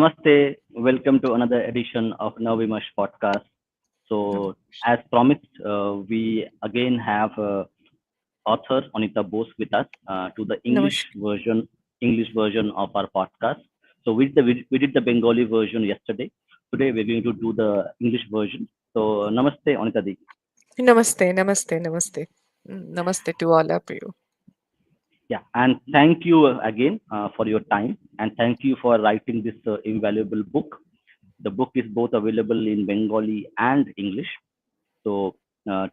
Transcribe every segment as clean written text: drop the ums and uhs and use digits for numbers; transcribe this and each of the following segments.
Namaste. Welcome to another edition of Navimash podcast. So, as promised, we again have author Anita Bose with us to the Namaskar. English version of our podcast. So, we did the Bengali version yesterday. Today, we're going to do the English version. So, Namaste, Anita Di. Namaste. Namaste to all of you. Yeah, and thank you again for your time, and thank you for writing this invaluable book. The book is both available in Bengali and English. So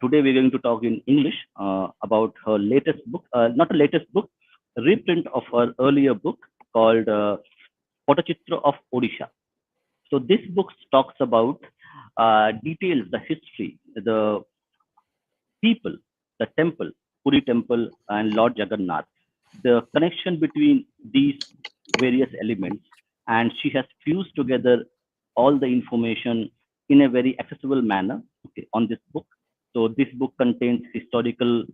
today we're going to talk in English about her latest book, not a latest book, a reprint of her earlier book called Patachitra of Odisha. So this book talks about details the history, the people, the temple, Puri temple, and Lord Jagannath, the connection between these various elements, and she has fused together all the information in a very accessible manner, okay, on this book. So this book contains historical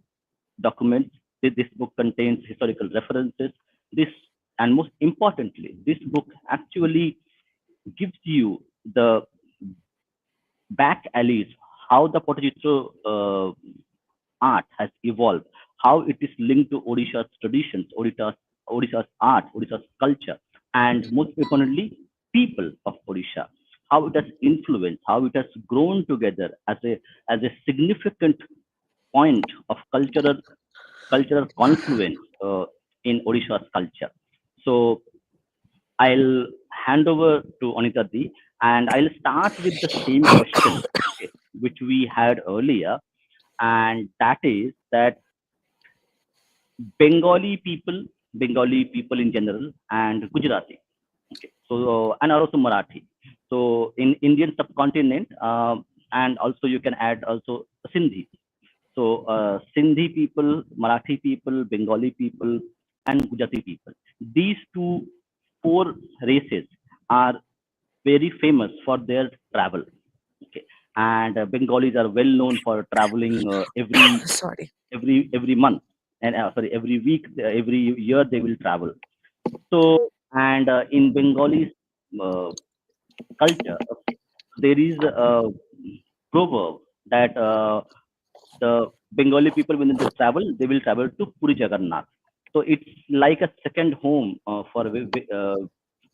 documents. This book contains historical references. This, and most importantly, this book actually gives you the back alleys, how the Pottery art has evolved, how it is linked to Odisha's traditions, Odisha's art, Odisha's culture, and most importantly, people of Odisha, how it has influenced, how it has grown together as a significant point of cultural confluence in Odisha's culture. So I'll hand over to Anita Di, and I'll start with the same question, okay, which we had earlier, and that is that Bengali people in general, and Gujarati. Okay, so and also Marathi. So in Indian subcontinent, and also you can add also Sindhi. So Sindhi people, Marathi people, Bengali people, and Gujarati people. These four races are very famous for their travel. Okay, and Bengalis are well known for traveling Sorry. every month, and sorry, every week, every year they will travel. So, and in Bengali uh, culture, okay, there is a proverb that the Bengali people, when they travel, they will travel to Puri Jagannath. So it's like a second home for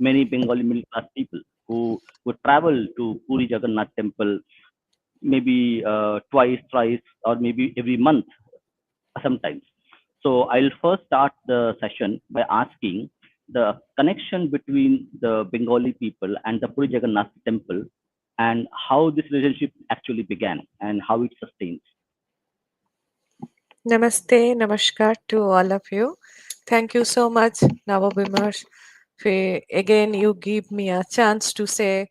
many Bengali middle class people who would travel to Puri Jagannath temple maybe twice, thrice, or maybe every month sometimes. So I'll first start the session by asking the connection between the Bengali people and the Puri Jagannath temple, and how this relationship actually began and how it sustains. Namaskar to all of you. Thank you so much, Navabimash. Again, you give me a chance to say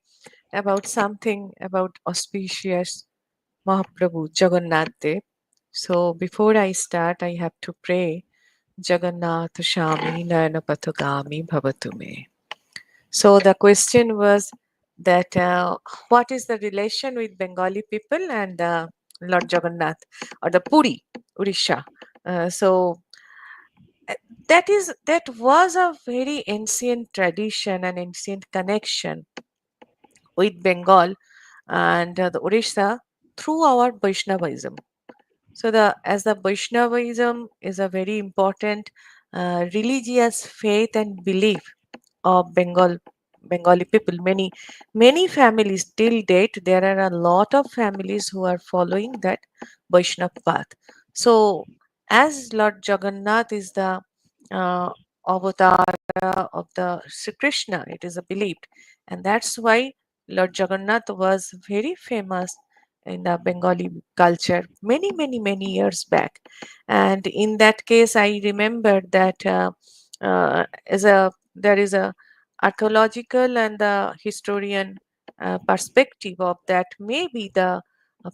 about something about auspicious Mahaprabhu Jagannath Dev. So before I start, I have to pray Jagannath Shami Nayanapatagami Bhavatume. So the question was that what is the relation with Bengali people and Lord Jagannath or the Puri, Odisha? So that was a very ancient tradition and ancient connection with Bengal and the Odisha through our Vaishnavism. So the Vaishnavism is a very important religious faith and belief of Bengali people. Many families till date, there are a lot of families who are following that Vaishnav path. So as Lord Jagannath is the uh, avatar of the Sri Krishna, it is a believed, and that's why Lord Jagannath was very famous in the Bengali culture many years back. And in that case, I remember that as a there is a archaeological and the historian perspective of that maybe the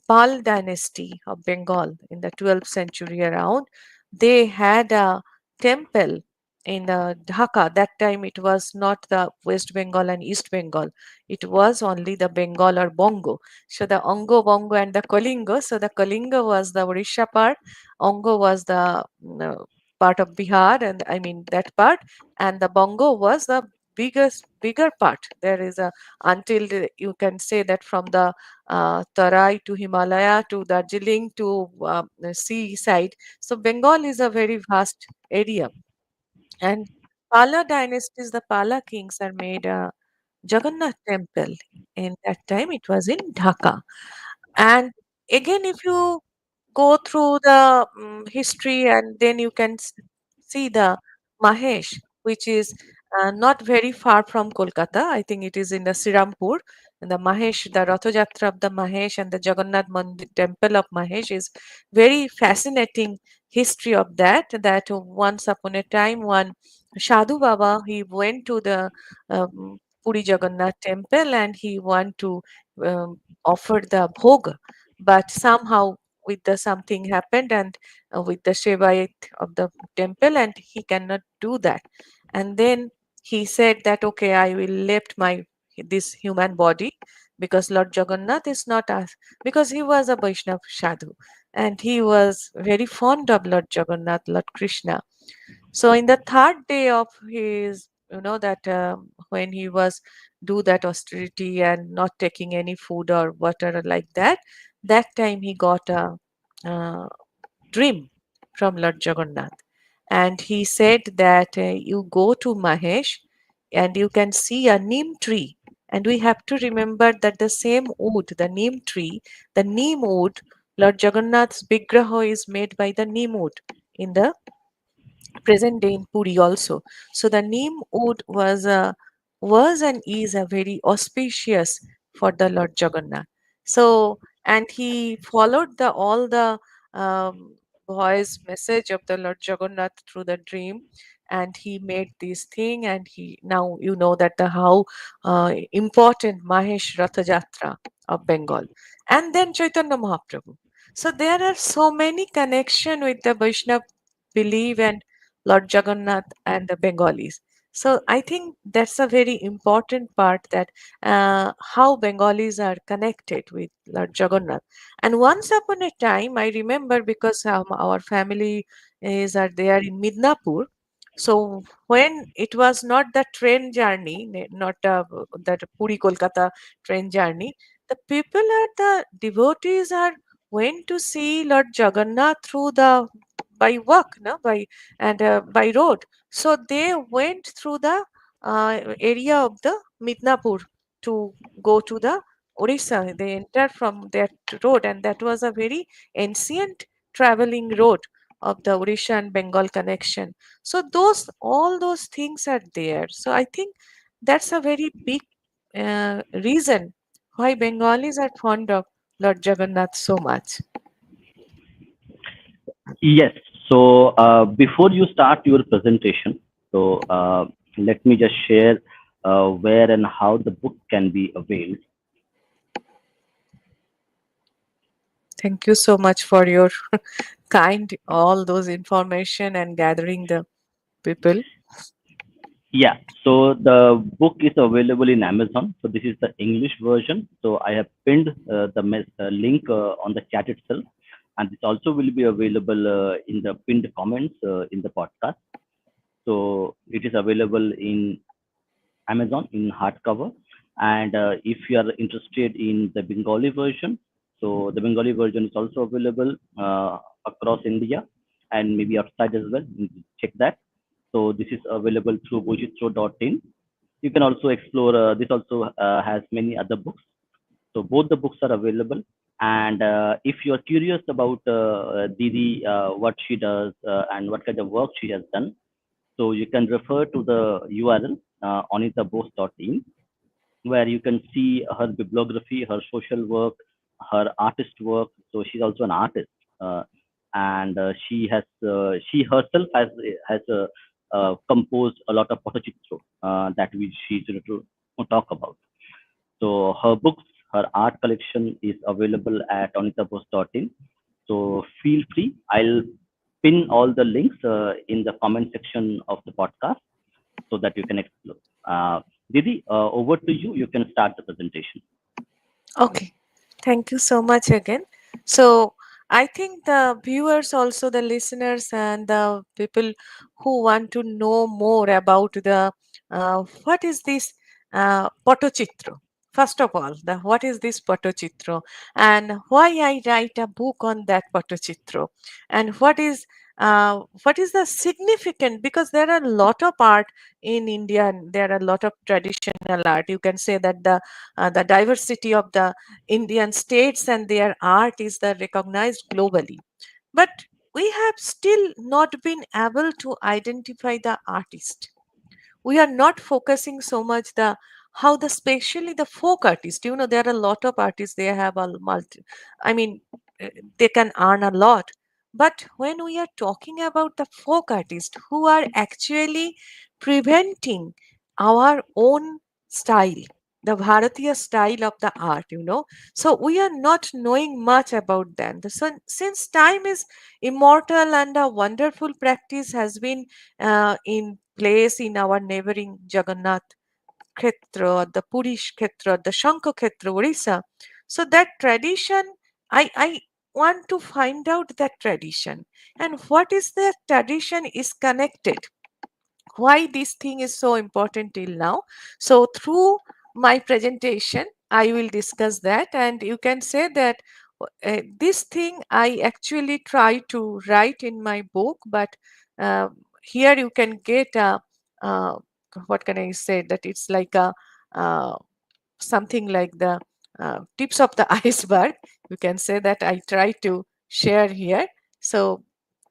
Pal dynasty of Bengal in the 12th century around, they had a temple in Dhaka. That time it was not the West Bengal and East Bengal. It was only the Bengal or Bongo. So the Ongo, Bongo and the Kalinga. So the Kalinga was the Odisha part. Ongo was the part of Bihar and I mean that part. And the Bongo was the bigger part. There is a until you can say that from the Tarai to Himalaya to Darjeeling to the seaside. So Bengal is a very vast area, and Pala dynasties, the Pala kings are made a Jagannath temple. In that time, it was in Dhaka. And again, if you go through the history, and then you can see the Mahesh, which is not very far from Kolkata. I think it is in the Sirampur. And the Mahesh, the Ratha Jatra of the Mahesh and the Jagannath Mandir, temple of Mahesh is very fascinating history of that. That once upon a time, one Sadhu Baba, he went to the Puri Jagannath temple and he want to offer the bhog, but somehow with the something happened, and with the Shevayat of the temple, and he cannot do that. And then he said that okay, I will left my this human body, because Lord Jagannath is not us, because he was a Vaishnav sadhu and he was very fond of Lord Jagannath, Lord Krishna. So in the third day of his, that when he was do that austerity and not taking any food or water like that, that time he got a uh, dream from Lord Jagannath. And he said that you go to Mahesh and you can see a neem tree. And we have to remember that the same wood, the neem tree, the neem wood, Lord Jagannath's Vigraha is made by the neem wood in the present day in Puri also. So the neem wood was and is a very auspicious for the Lord Jagannath. So and he followed the all the voice message of the Lord Jagannath through the dream, and he made this thing. And he now you know that the how important Mahesh Ratha Jatra of Bengal, and then Chaitanya Mahaprabhu. So there are so many connection with the Vaishnav belief and Lord Jagannath and the Bengalis. So I think that's a very important part, that how Bengalis are connected with Lord Jagannath. And once upon a time, I remember, because our family is are there in Midnapur. So when it was not the train journey, not that Puri Kolkata train journey, the people are the devotees are went to see Lord Jagannath through the by walk, no, by and by road. So they went through the area of the Midnapur to go to the Orissa. They entered from that road, and that was a very ancient traveling road of the Orissa and Bengal connection. So those all those things are there. So I think that's a very big reason why Bengalis are fond of Lord Jagannath so much. Yes. So before you start your presentation, so let me just share where and how the book can be availed. Thank you so much for your kind all those information and gathering the people. Yeah. So the book is available in Amazon. So this is the English version. So I have pinned the link on the chat itself, and this also will be available in the pinned comments in the podcast. So it is available in Amazon in hardcover. And if you are interested in the Bengali version, so the Bengali version is also available across India and maybe outside as well. You can check that. So this is available through bojitro.in. You can also explore. This also has many other books. So both the books are available. And if you are curious about Didi, what she does and what kind of work she has done, so you can refer to the URL anitabose.in, where you can see her bibliography, her social work, her artist work. So she's also an artist, and she herself has composed a lot of Patachitra that she's going to talk about. So her books, her art collection is available at anitabose.in. So feel free. I'll pin all the links in the comment section of the podcast so that you can explore. Didi, over to you. You can start the presentation. Okay, thank you so much again. So I think the viewers, also the listeners and the people who want to know more about the what is this Patachitra. First of all, the what is this Patachitra and why I write a book on that Patachitra and what is the significant, because there are a lot of art in India and there are a lot of traditional art. You can say that the diversity of the Indian states and their art is the recognized globally. But we have still not been able to identify the artist. We are not focusing so much the how the especially the folk artist, there are a lot of artists, they have a multi, I mean, uh, they can earn a lot. But when we are talking about the folk artists who are actually preventing our own style, the Bharatiya style of the art, so we are not knowing much about them. Since time is immortal and a wonderful practice has been in place in our neighboring Jagannath Kshetra, the Puri Kshetra, the Shanka Kshetra, Orissa. So that tradition, I want to find out that tradition and what is the tradition is connected, why this thing is so important till now. So through my presentation I will discuss that, and you can say that this thing I actually try to write in my book, but uh, here you can get a uh, what can I say, that it's like a uh, something like the tips of the iceberg. You can say that I try to share here. So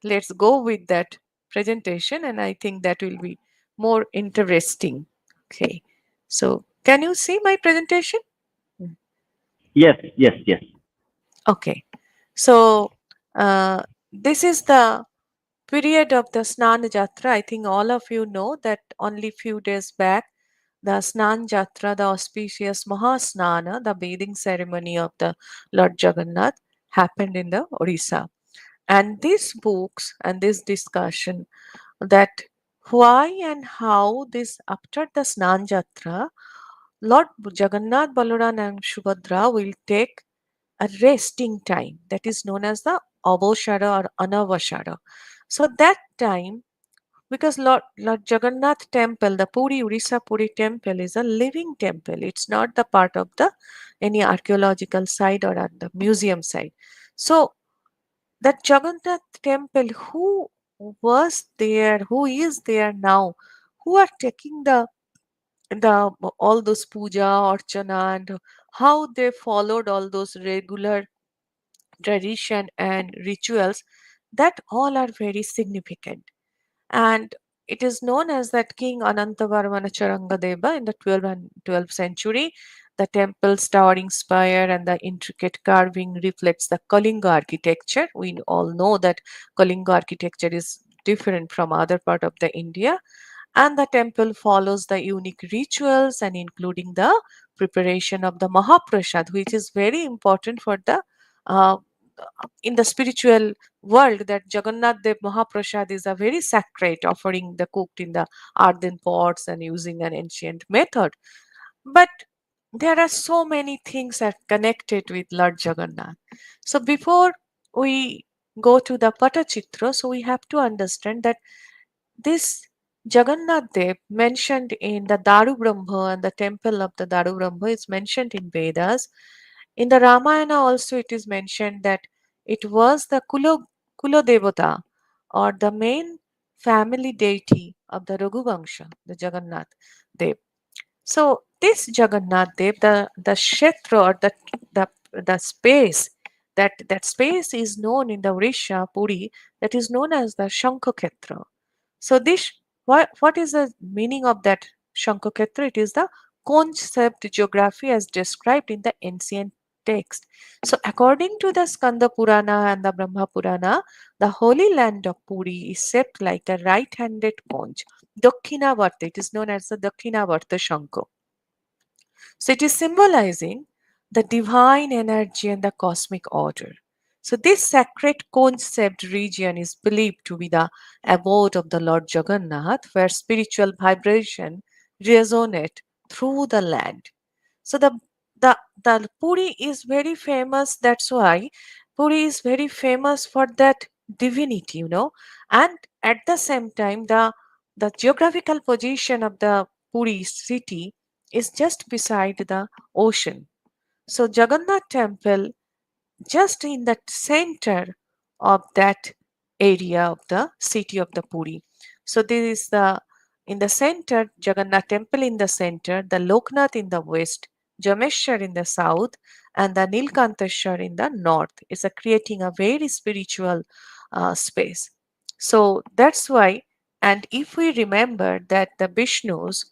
let's go with that presentation, and I think that will be more interesting. Okay. So can you see my presentation? Mm. Yes, yes, yes. Okay. So this is the period of the Snan Jatra. I think all of you know that only few days back, the Snan Jatra, the auspicious Mahasnana, the bathing ceremony of the Lord Jagannath, happened in the Odisha. And these books and this discussion that why and how this after the Snan Jatra, Lord Jagannath, Balaram and Subhadra will take a resting time that is known as the Abhoshara or Anavashara. So that time, because Lord Jagannath temple, the Puri Urisa Puri temple is a living temple. It's not the part of the any archaeological site or at the museum site. So that Jagannath temple, who was there, who is there now, who are taking the all those puja, archana, and how they followed all those regular tradition and rituals, that all are very significant. And it is known as that King Anantavarmana Charangadeva in the 12th and 12th century. The temple's towering spire and the intricate carving reflects the Kalinga architecture. We all know that Kalinga architecture is different from other part of the India, and the temple follows the unique rituals and including the preparation of the Mahaprasad, which is very important for the uh, in the spiritual world, that Jagannath Dev Mahaprasad is a very sacred offering, the cooked in the earthen pots and using an ancient method. But there are so many things are connected with Lord Jagannath. So before we go to the Patachitra, so we have to understand that this Jagannath Dev mentioned in the Daru Brahma, and the temple of the Daru Brahma is mentioned in Vedas. In the Ramayana also it is mentioned that it was the Kulo Devata, or the main family deity of the Raghuvangsha, the Jagannath Dev. So this Jagannath Dev, the Kshetra, or the space, that space is known in the Orisha, Puri, that is known as the Shankhakshetra. So this, what is the meaning of that Shankhakshetra? It is the concept geography as described in the ancient text. So according to the Skanda Purana and the Brahma Purana, the holy land of Puri is shaped like a right-handed conch. Dakkinavarta, it is known as the Dakkinavarta Shankha. So it is symbolizing the divine energy and the cosmic order. So this sacred concept region is believed to be the abode of the Lord Jagannath, where spiritual vibration resonate through the land. So the Puri is very famous. That's why Puri is very famous for that divinity, and at the same time, the geographical position of the Puri city is just beside the ocean. So Jagannath temple just in the center of that area of the city of the Puri. So this is the in the center, Jagannath temple in the center, the Loknath in the west, Jameshwar in the south, and the Nilkanteshwar in the north. It's a creating a very spiritual space. So that's why, and if we remember that the Vishnu's,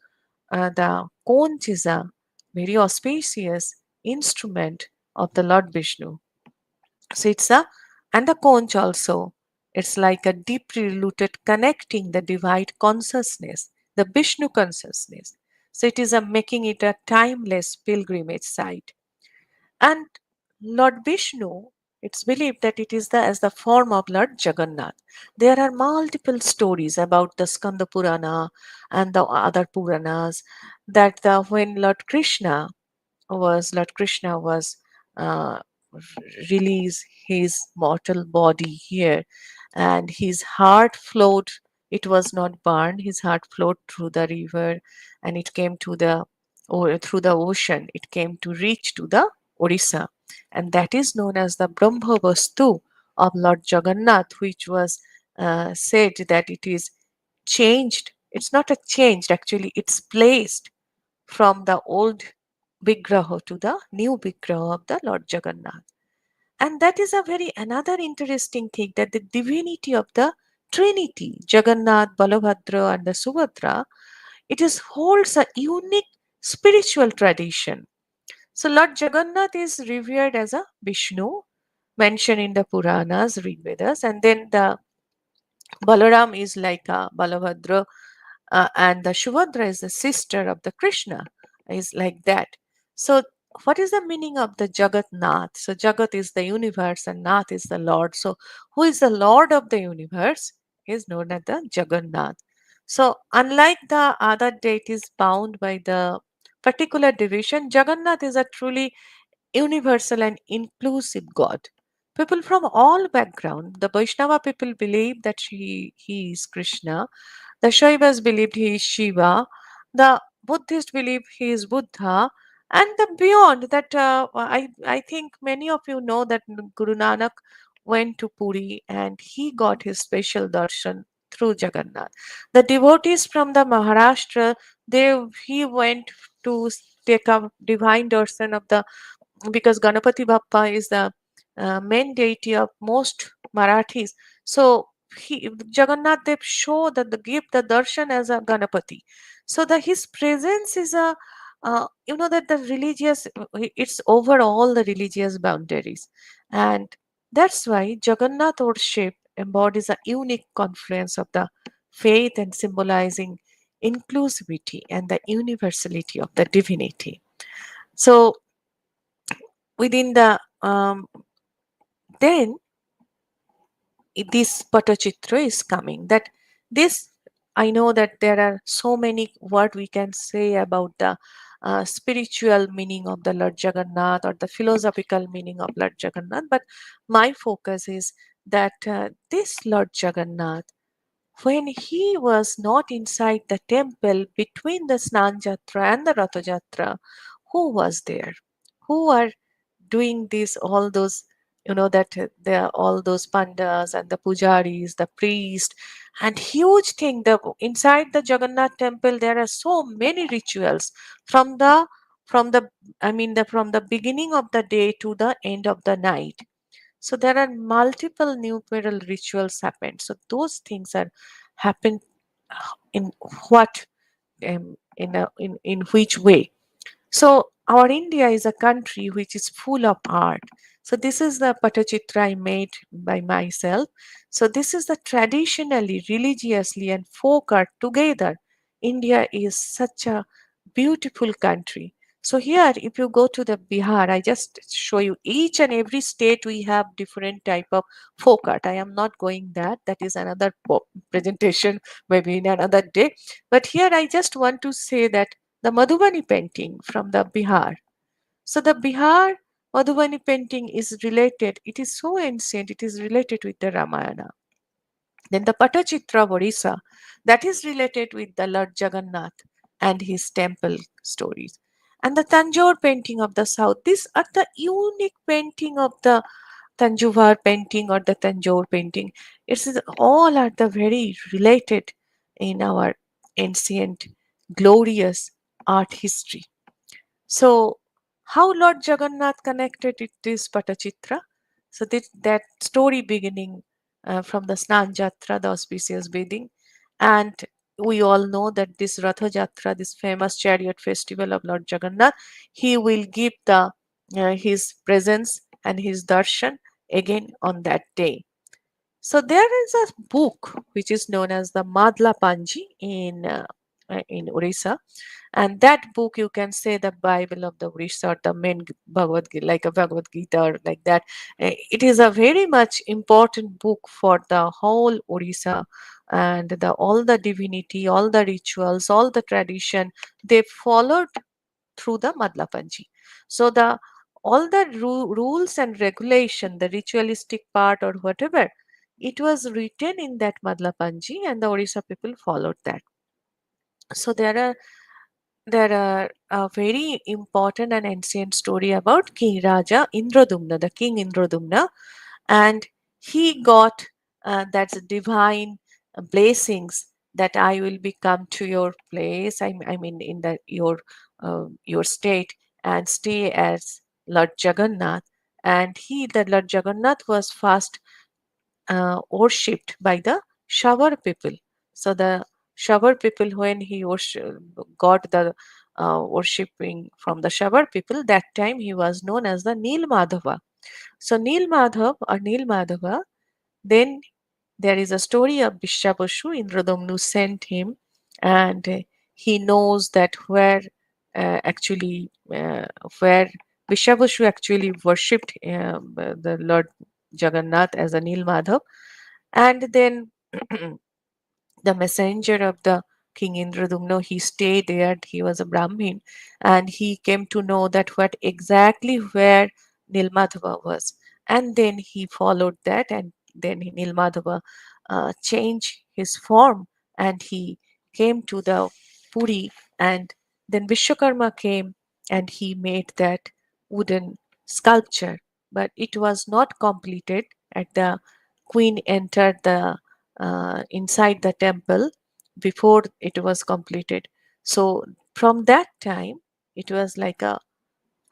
the conch is a very auspicious instrument of the Lord Vishnu. So it's a and the conch also. It's like a deeply rooted connecting the divine consciousness, the Vishnu consciousness. So it is a making it a timeless pilgrimage site. And Lord Vishnu, it's believed that it is the as the form of Lord Jagannath. There are multiple stories about the Skanda Purana and the other Puranas that when Lord Krishna was uh, release his mortal body here, and his heart flowed. It was not burned. His heart flowed through the river, and it came to the or through the ocean. It came to reach to the Orissa, and that is known as the Brahma Vastu of Lord Jagannath, which was said that it is changed. It's not a changed actually. It's placed from the old Vigraha to the new Vigraha of the Lord Jagannath. And that is a very another interesting thing that the divinity of the Trinity, Jagannath, Balabhadra, and the Subhadra, it is holds a unique spiritual tradition. So Lord Jagannath is revered as a Vishnu, mentioned in the Puranas, Rig Vedas, and then the Balaram is like a Balabhadra, and the Shubhadra is the sister of the Krishna, is like that. So, what is the meaning of the Jagat Nath? So, Jagat is the universe and Nath is the Lord. So, who is the Lord of the universe? He is known as the Jagannath. So, unlike the other deities bound by the particular division, Jagannath is a truly universal and inclusive God. People from all background, the Vaishnava people believe that he is Krishna, the Shaivas believed he is Shiva. The Buddhists believe he is Buddha. And the beyond that, I think many of you know that Guru Nanak went to Puri and he got his special darshan through Jagannath. The devotees from the Maharashtra, he went to take a divine darshan of the because Ganapati Bappa is the main deity of most Marathis. So Jagannath Dev show that the give the darshan as a Ganapati. So the his presence is a that the religious it's over all the religious boundaries, and that's why Jagannath worship embodies a unique confluence of the faith and symbolizing inclusivity and the universality of the divinity. So within the then this Patachitra is coming. That this I know that there are so many what we can say about the spiritual meaning of the Lord Jagannath or the philosophical meaning of Lord Jagannath, but my focus is that this Lord Jagannath, when he was not inside the temple between the Snan Jatra and the Ratha Jatra, who was there? Who are doing this? All those, that there are all those pandas and the pujaris, the priest, and huge thing. The inside the Jagannath temple, there are so many rituals from the from the beginning of the day to the end of the night. So there are multiple numeral rituals happen. So those things are happen in what in which way. So our India is a country which is full of art. So this is the Patachitra I made by myself. So this is the traditionally, religiously and folk art together. India is such a beautiful country. So here, if you go to the Bihar, I just show you each and every state we have different type of folk art. I am not going that. That is another presentation, maybe in another day. But here I just want to say that the Madhubani painting from the Bihar. So the Bihar Madhubani painting is related. It is so ancient. It is related with the Ramayana. Then the Patachitra of Odisha, that is related with the Lord Jagannath and his temple stories. And the Tanjore painting of the south, these are the unique painting of the Tanjuvar painting or the Tanjore painting. It's all are the very related in our ancient glorious art history. So, how Lord Jagannath connected it is Patachitra. So, that story beginning from the Snan Jatra, the auspicious bathing, and we all know that this Ratha Jatra, this famous chariot festival of Lord Jagannath, he will give the his presence and his darshan again on that day. So there is a book which is known as the Madla Panji in Orissa, and that book you can say the Bible of the Orissa, or the main Bhagavad Gita, like a Bhagavad Gita or like that. It is a very much important book for the whole Orissa, and the all the divinity, all the rituals, all the tradition they followed through the Madlapanji. So the all the rules and regulation, the ritualistic part or whatever, it was written in that Madlapanji, and the Orissa people followed that. So there are a very important and ancient story about King Raja Indradumna, the King Indradumna, and he got that's divine blessings that I will be come to your place. I mean in the your state and stay as Lord Jagannath. And the Lord Jagannath was first worshipped by the shower people. So the shower people, when he got the worshipping from the shower people, that time he was known as the Nil Madhava. So Nil Madhav or Nil Madhava, then there is a story of Vishabashu. Indradomnu sent him, and he knows that actually where Vishabashu actually worshipped the Lord Jagannath as a Nil Madhav, and then the messenger of the King Indradumna, he stayed there. He was a Brahmin, and he came to know that what exactly where Nilmadhava was, and then he followed that, and then Nilmadhava changed his form, and he came to the Puri, and then Vishwakarma came, and he made that wooden sculpture, but it was not completed. At the queen entered the inside the temple before it was completed. So from that time, it was like a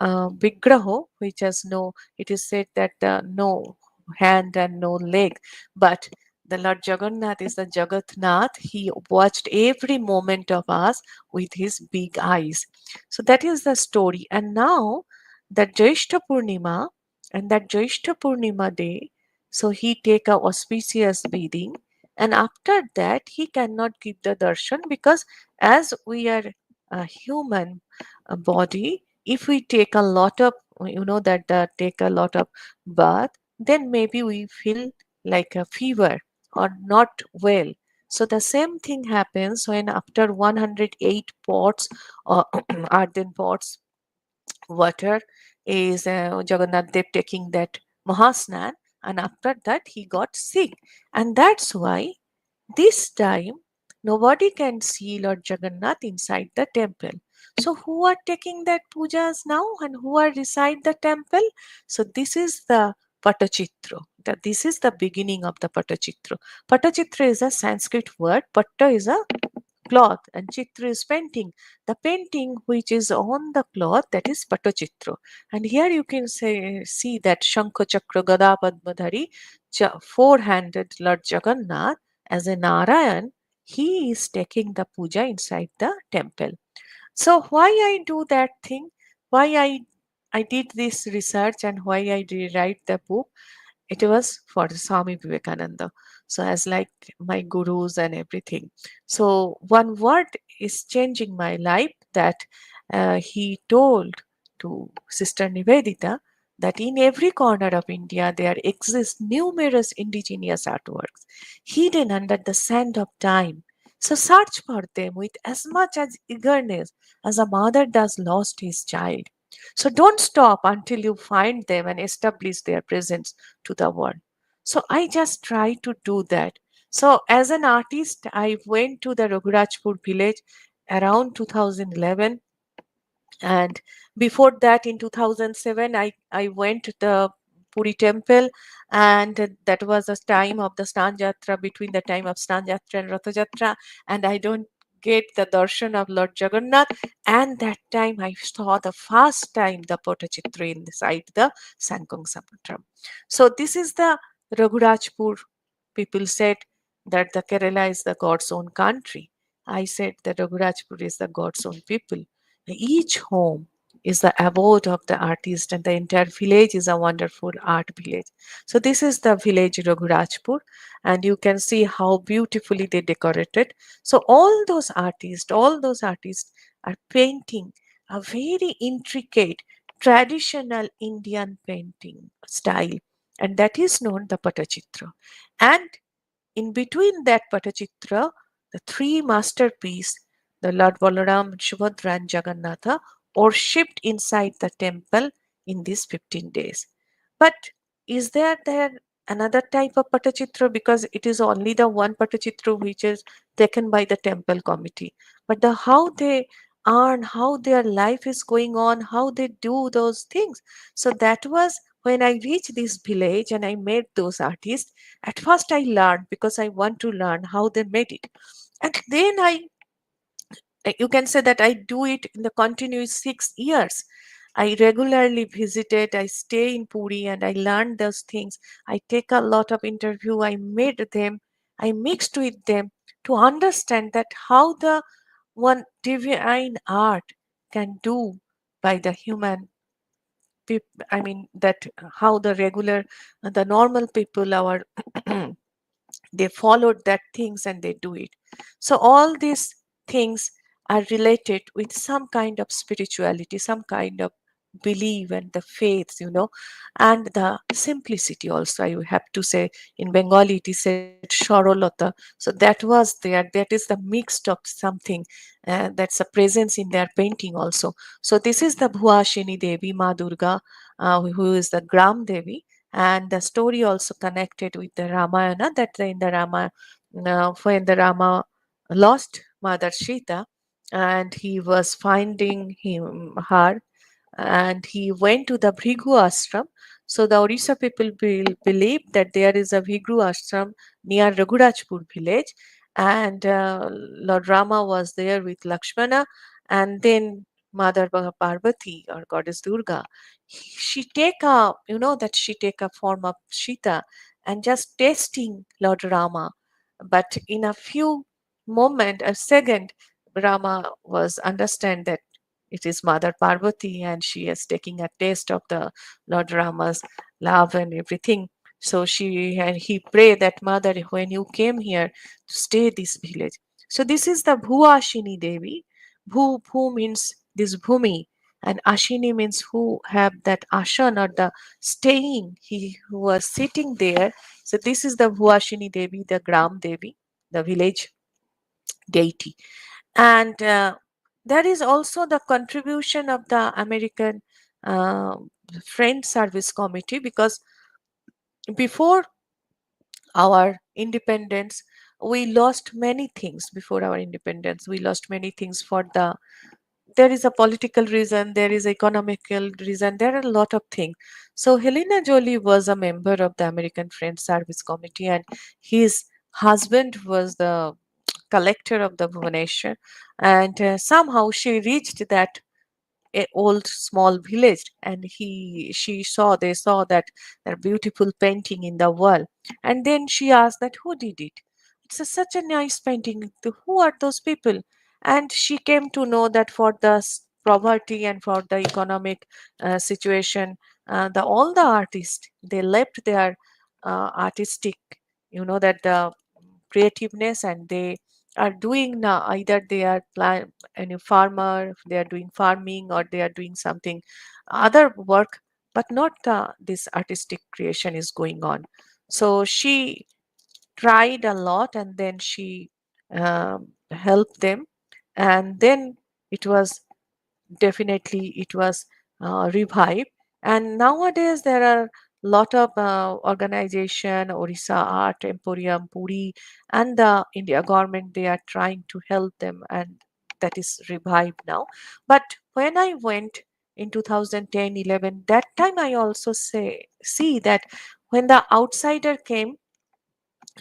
Vigraho, which has no, it is said that no hand and no leg, but the Lord Jagannath is the Jagatnath. He watched every moment of us with his big eyes. So that is the story. And now that Jyeshta Purnima and that Jyeshta Purnima day, so he take a auspicious bathing, and after that he cannot give the darshan because as we are a human body, if we take a lot of that take a lot of bath, then maybe we feel like a fever or not well. So the same thing happens when after 108 pots or earthen pots water is Jagannath Dev taking that Mahasnan, and after that he got sick, and that's why this time, nobody can see Lord Jagannath inside the temple. So, who are taking that pujas now and who are beside the temple? So, this is the Patachitra. This is the beginning of the Patachitra. Patachitra is a Sanskrit word. Patta is a cloth and chitra is painting. The painting which is on the cloth, that is Patachitra. And here you can see that Shankha Chakra Gada Padmadhari, four-handed Lord Jagannath as a Narayan, he is taking the puja inside the temple. So why I do that thing? Why I did this research and why I did write the book? It was for Swami Vivekananda. So as like my gurus and everything. So one word is changing my life that he told to Sister Nivedita that in every corner of India there exist numerous indigenous artworks hidden under the sand of time. So search for them with as much as eagerness as a mother does lost his child. So don't stop until you find them and establish their presence to the world. So I just try to do that. So as an artist, I went to the Raghurajpur village around 2011, and before that in 2007 I went to the Puri temple, and that was a time of the Snan Jatra, between the time of Snan Jatra and Ratha Jatra, and I don't get the darshan of Lord Jagannath. And that time I saw the first time the Patachitra inside the Sankong Samudram. So this is the Raghurajpur. People said that the Kerala is the God's own country. I said that Raghurajpur is the God's own people. Each home is the abode of the artist, and the entire village is a wonderful art village. So this is the village Raghurajpur, and you can see how beautifully they decorated. So all those artists are painting a very intricate traditional Indian painting style, and that is known the Patachitra. And in between that Patachitra, the three masterpieces, the Lord Balaram, Subhadra, and Jagannatha, worshipped inside the temple in these 15 days. But is there another type of Patachitra? Because it is only the one Patachitra which is taken by the temple committee. But the how they earn, how their life is going on, how they do those things. So that was when I reached this village and I met those artists. At first, I learned because I want to learn how they made it. And then you can say that I do it in the continuous 6 years. I regularly visited, I stay in Puri and I learn those things. I take a lot of interview, I made them, I mixed with them to understand that how the one divine art can do by the human I mean that how the regular, the normal people, our they followed that things and they do it. So all these things are related with some kind of spirituality, some kind of belief and the faith, and the simplicity also. I have to say, in Bengali it is said Sharolata. So that was there. That is the mixed of something that's a presence in their painting also. So this is the Bhuashini Devi, Ma Durga, who is the Gram Devi, and the story also connected with the Ramayana, that in the Rama, when the Rama lost Mother Sita, and he was finding her, and he went to the Bhrigu ashram. So the Orissa people believe that there is a Bhrigu ashram near Raghurajpur village, and Lord Rama was there with Lakshmana, and then Mother Parvati or Goddess Durga, she take a, that she take a form of Sita and just testing Lord Rama. But in a few moment, a second, Rama was understand that it is Mother Parvati and she is taking a taste of the Lord Rama's love and everything. So she and he pray that Mother, when you came here to stay this village. So this is the Bhuashini Devi. Bhu means this Bhumi, and Ashini means who have that ashan or the staying, he who was sitting there. So this is the Bhuashini Devi, the Gram Devi, the village deity. And there is also the contribution of the American uh, Friend Service Committee, because before our independence, we lost many things. Before our independence, we lost many things for the, there is a political reason, there is economical reason, there are a lot of things. So Helena Jolie was a member of the American Friends Service Committee, and his husband was the collector of the Bhubaneswar, and somehow she reached that a old small village, and they saw that their beautiful painting in the wall, and then she asked that who did it. It's such a nice painting. Who are those people? And she came to know that for the poverty and for the economic situation, the all the artists, they left their artistic, that the creativeness, and they are doing now, either they are any farmer, they are doing farming, or they are doing something other work, but not this artistic creation is going on. So she tried a lot, and then she helped them, and then it was definitely it was revived. And nowadays there are lot of organization, Orissa Art Emporium, Puri, and the India government, they are trying to help them, and that is revived now. But when I went in 2010, 11, that time I also see that when the outsider came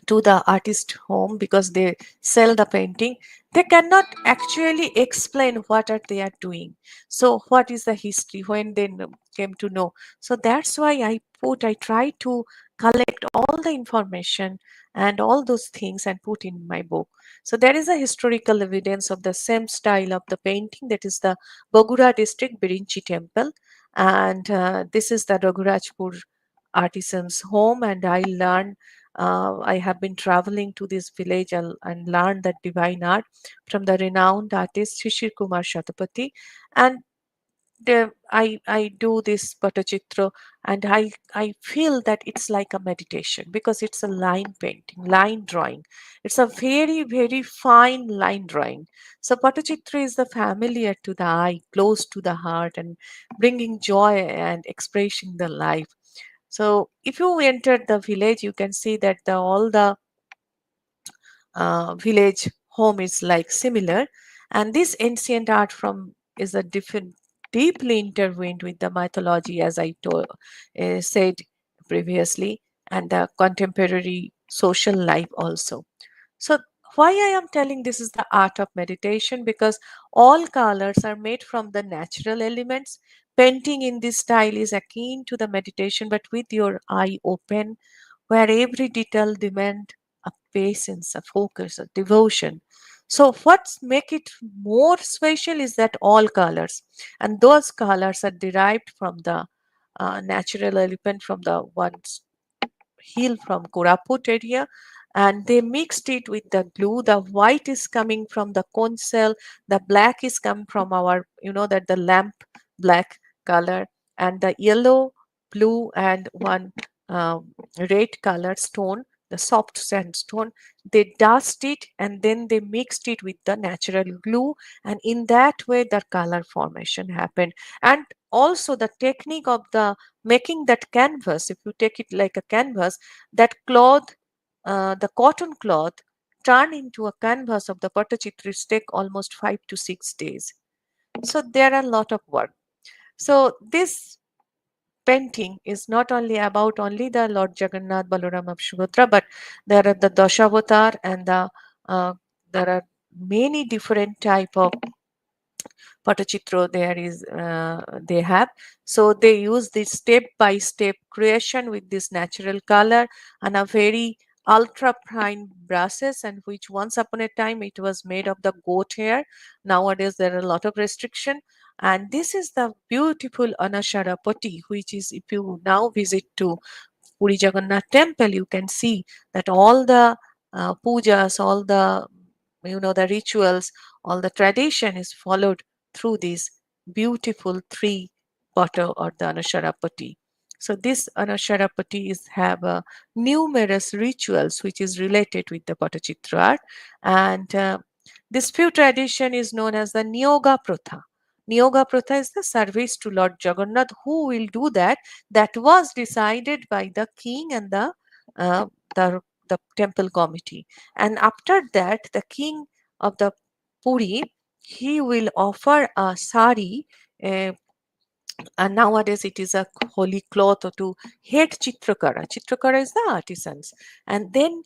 to the artist home, because they sell the painting, they cannot actually explain what are they are doing. So what is the history when they came to know. So that's why I try to collect all the information and all those things and put in my book. So there is a historical evidence of the same style of the painting, that is the Bogura district Birinchi temple. And this is the Raghurajpur artisan's home, and I have been traveling to this village and learned that divine art from the renowned artist Shishir Kumar Shatapathy. And I do this Patachitra, and I feel that it's like a meditation, because it's a line painting, line drawing. It's a very, very fine line drawing. So Patachitra is the familiar to the eye, close to the heart, and bringing joy and expressing the life. So if you enter the village, you can see that all the village home is like similar, and this ancient art from is a different, deeply intertwined with the mythology, as said previously, and the contemporary social life also. So why I am telling this is the art of meditation, because all colors are made from the natural elements. Painting in this style is akin to the meditation, but with your eye open, where every detail demand a patience, a focus, a devotion. So what's make it more special is that all colors, and those colors are derived from the natural element from the ones hill from Koraput area, and they mixed it with the glue. The white is coming from the cone cell, the black is coming from our, that the lamp black color, and the yellow, blue, and one red color stone, the soft sandstone. They dust it and then they mixed it with the natural glue, and in that way the color formation happened. And also the technique of the making that canvas, if you take it like a canvas, that cloth, the cotton cloth turn into a canvas of the Patachitris take almost 5 to 6 days. So there are a lot of work. So this painting is not only about only the Lord Jagannath, Balaram, Subhadra, but there are the Dashavatar, and there are many different type of Patachitra there is they have. So they use this step by step creation with this natural color and a very ultra fine brushes, and which once upon a time it was made of the goat hair. Nowadays there are a lot of restriction. And this is the beautiful Anasharapati, which is, if you now visit to Puri Jagannath temple, you can see that all the pujas, all the, the rituals, all the tradition is followed through this beautiful three potter or the Anusharapati. So this Anusharapati is have numerous rituals which is related with the Patachitra art, and this few tradition is known as the Niyoga Protha. Niyoga Protha is the service to Lord Jagannath. Who will do that? That was decided by the king and uh, the the temple committee. And after that, the king of the Puri, he will offer a sari, uh, and nowadays it is a holy cloth to head Chitrakara. Chitrakara is the artisans. And then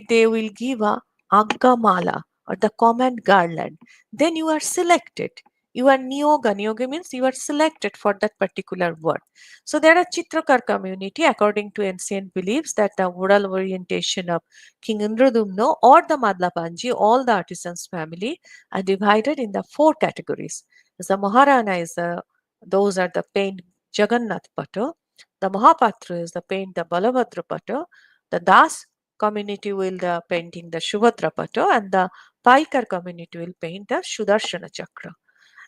they will give a Aggamala or the command garland. Then you are selected. You are Niyoga. Niyoga means you are selected for that particular work. So there are Chitrakar community, according to ancient beliefs, that the oral orientation of King Indradumno or the Madlapanji, all the artisans family, are divided in the four categories. The Maharana is the those are the paint Jagannath Patta. The Mahapatra is the paint the Balabhadra Patta. The Das community will the painting the Shubhadra Patta, and the Paikar community will paint the Sudarshana Chakra.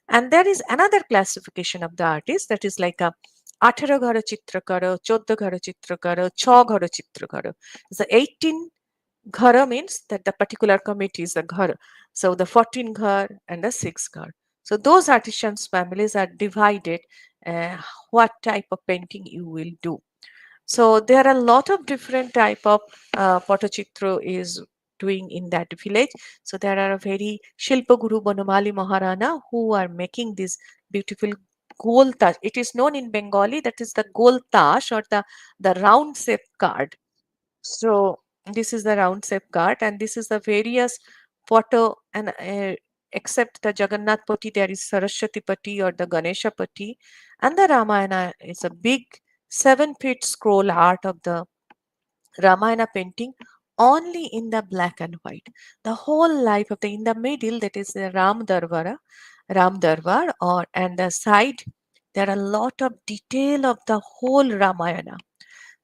And there is another classification of the artist, that is like a 18 ঘর চিত্রকর, 14 ঘর চিত্রকর, 6 ঘর চিত্রকর. The 18 Ghara means that the particular committee is the ghar. So the 14 ghar and the 6 ghar. So those artisans' families are divided what type of painting you will do. So there are a lot of different type of Patachitra is doing in that village. So there are a very Shilpa Guru Banamali Maharana who are making this beautiful gold tash. It is known in Bengali that is the gold tash or the round shape card. So this is the round shape card, and this is the various photo and except the Jagannath Pati, there is Saraswati Pati or the Ganesha Pati, and the Ramayana is a big 7 feet scroll art of the Ramayana painting only in the black and white. The whole life of the in the middle that is the Ram Darbar, or and the side there are a lot of detail of the whole Ramayana.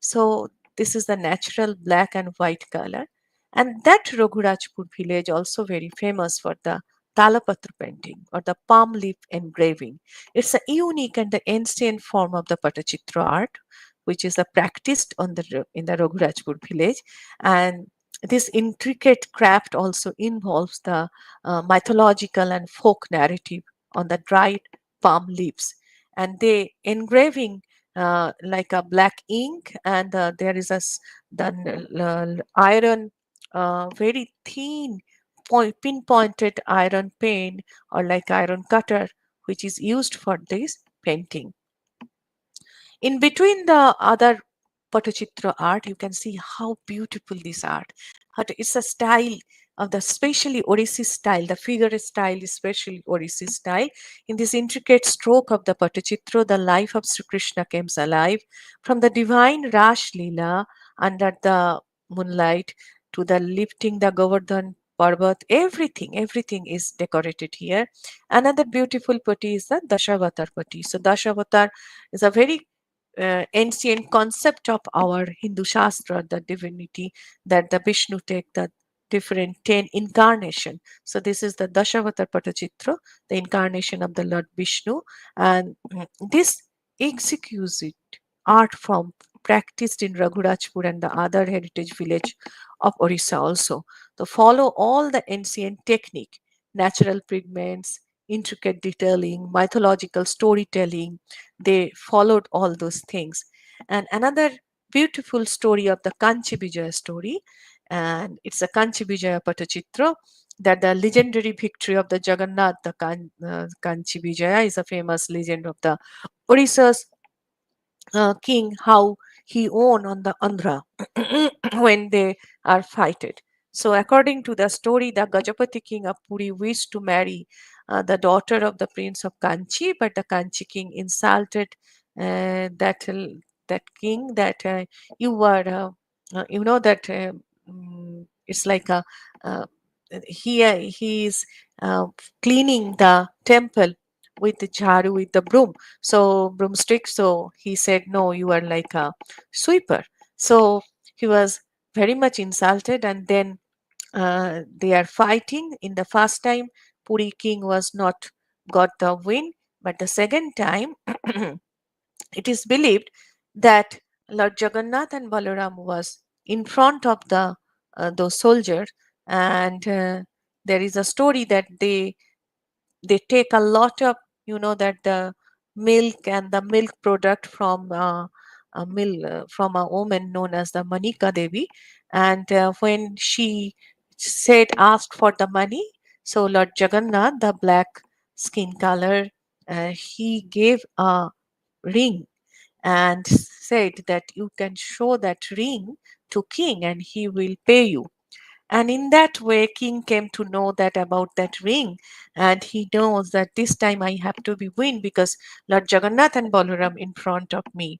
So this is the natural black and white color. And that Raghurajpur village also very famous for the Talapatra painting or the palm leaf engraving. It's a unique and the ancient form of the Patachitra art, which is practiced on in the Raghurajpur village. And this intricate craft also involves the mythological and folk narrative on the dried palm leaves. And they engraving like a black ink, and there is the iron, very thin pinpointed iron pen or like iron cutter which is used for this painting. In between the other Patachitra art, you can see how beautiful this art. It's a style of the especially Odissi style, the figure style, especially Odissi style. In this intricate stroke of the Patachitra, the life of Sri Krishna comes alive from the divine Rash Leela under the moonlight to the lifting the Govardhan Parvat. Everything is decorated here. Another beautiful pati is the Dashavatar pati. So Dashavatar is a very ancient concept of our Hindu Shastra, the divinity that the Vishnu take the different 10 incarnation. So this is the Dashavatar Patachitra, the incarnation of the Lord Vishnu, and this exquisite art form practiced in Raghurajpur and the other heritage village of Orissa also. To follow all the ancient technique, natural pigments, intricate detailing, mythological storytelling, they followed all those things. And another beautiful story of the Kanchi Vijaya story, and it's a Kanchi Vijaya Patachitra, that the legendary victory of the Jagannath, the Kanchi Vijaya is a famous legend of the Odisha's king, how he won on the Andhra when they are fighted. So, according to the story, the Gajapati king of Puri wished to marry the daughter of the prince of Kanchi, but the Kanchi king insulted that king that you were, you know that it's like a uh, he is uh, cleaning the temple with the charu with the broom, so broomstick. So he said, no, you are like a sweeper. So he was very much insulted, and then they are fighting. In the first time, Puri king was not got the win, but the second time it is believed that Lord Jagannath and Balaram was in front of the those soldiers, and there is a story that they take a lot of, that the milk and the milk product from from a woman known as the Manika Devi, and when she asked for the money, so Lord Jagannath, the black skin color, he gave a ring and said that you can show that ring to king and he will pay you. And in that way, King came to know that about that ring, and he knows that this time I have to be win because Lord Jagannath and Balaram in front of me.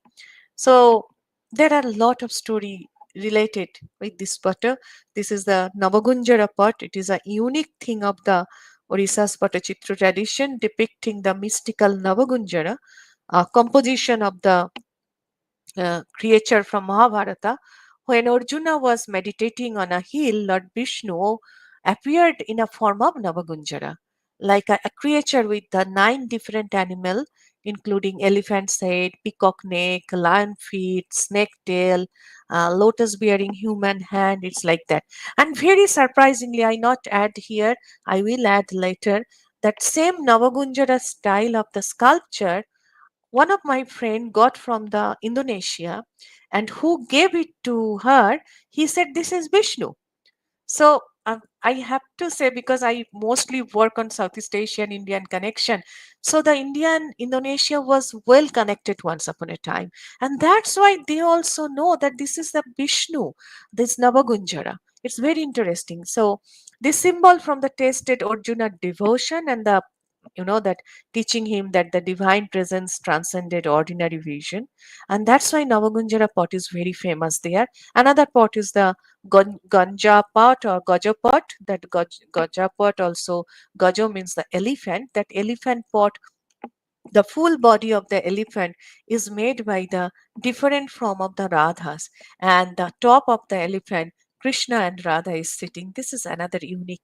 So there are a lot of story related with this butter. This is the Navagunjara pot. It is a unique thing of the Orissa's Patachitra tradition depicting the mystical Navagunjara, a composition of the creature from Mahabharata. When Arjuna was meditating on a hill, Lord Vishnu appeared in a form of Navagunjara, like a creature with the 9 different animal, including elephant's head, peacock neck, lion feet, snake tail, lotus-bearing human hand. It's like that. And very surprisingly, I not add here, I will add later, that same Navagunjara style of the sculpture one of my friend got from the Indonesia, and who gave it to her, he said this is Vishnu. So I have to say, because I mostly work on Southeast Asian Indian connection, so the Indian Indonesia was well connected once upon a time, and that's why they also know that this is the Vishnu, this Navagunjara. It's very interesting. So this symbol from the tasted Arjuna devotion, and the that teaching him that the divine presence transcended ordinary vision, and that's why Navagunjara pot is very famous there. Another pot is the ganja pot or gaja pot. That gaja pot also, gajo means the elephant. That elephant pot, the full body of the elephant is made by the different form of the Radhas, and the top of the elephant, Krishna and Radha is sitting. This is another unique